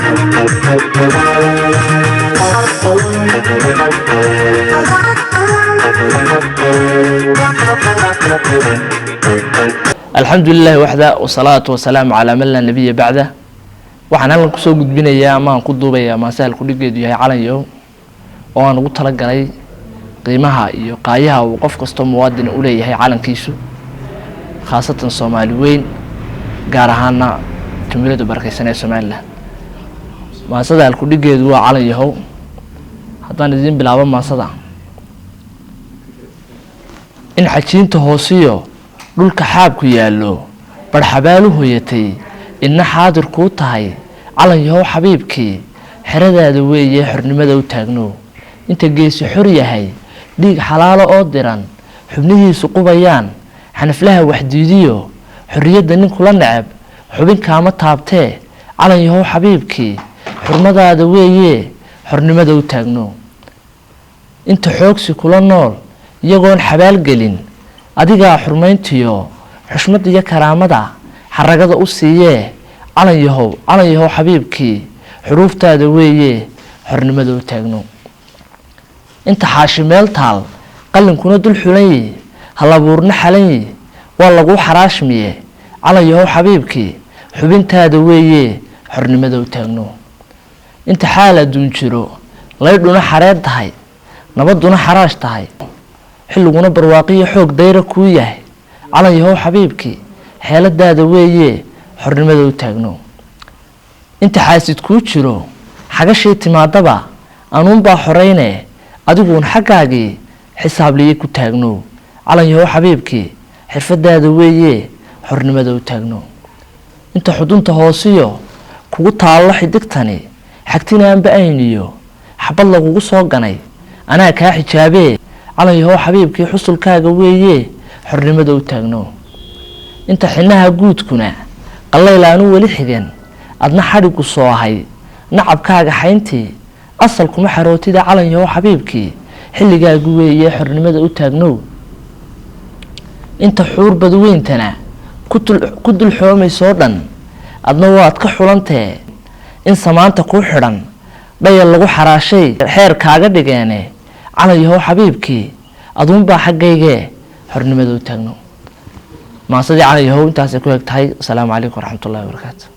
الحمد لله وحده والصلاة والسلام على من لا نبي بعده. waxaan halkan kusoo gudbinayaa ama aan ku duubayaa maasal ku dhigeedu yahay calanyo oo aan ugu talagalay qiimaha iyo qaayaha uu qof kasto muwaadin u leeyahay calankiisu khaasatan Soomaali weyn gaar ahaan tumirada barakeysan ee Soomaaliland. maasal ku dhigeedu waa calanyo haddaan idin bilaabo maasada in xajiinta hoosiyo dhulka xaab ku yaalo barxabaalu hooyatay inna xaadir ku tahay calanyo xabiibkii xiradaada weeye xornimada u taagno inta geesi xor yahay dhiig xalaalo oo diran xubnihiisu qubayaan xanaflaha waxdiidiyo xorriyada nin kula nacab xubin kaama taabtee calanyo xabiibkii xurmadaada weeye xornimada u taagno inta xoogsi kula nool iyagoon xabaal gelin adiga xurmayntiyo xushmad iyo karaamada xaragada u siiyee calanyo xabiibkii xuruuftaada weeye xornimada u taagno inta xaashi meel taal qalinkuna dul xulan halabuurna xalan waa lagu xaraashmiye calanyo xabiibkii xubintaada weeye xornimada u taagno inta xaal adduun jiro laydhuna xareed tahay nabaduna xaraash tahay xilliguna barwaaqiyo xoog dayra ku yahay calanyo xabiibkii xeeladaada weeye xornimada u taagno inta xaasid ku jiro xagashay timaadaba anuun baa xoreyne adiguun xaqaagii xisaab ku taagno calanyo xabiibkii xirfadaada weeye xornimada u taagno inta xudunta hoosiyo kugu taalo xidigtani xagtinaanba ayniyo xabad lagugu soo ganay anaa kaa xijaabee calanyo xabiibkii xusulkaaga weeye xornimada u taagno inta xinaha guudkuna qallaylaanu wali xigan adna xarigu soo ahay nacabkaaga xayntii asal kuma xarootida calanyo xabiibkii xilligaagu weeye xornimada u taagno inta xuur badweyntana ku dul xoomaysoo dhan adna waad ka xulantee in samaanta ku xidhan dhayal lagu xaraashay xeer kaaga dhigeene calanyo xabiibkii aduunbaa xaggayge xornimada u taagno maasadii calanyo intaas ay ku egtahay. Assalaamu calaykum waraxmatullaahi wabarakaatu.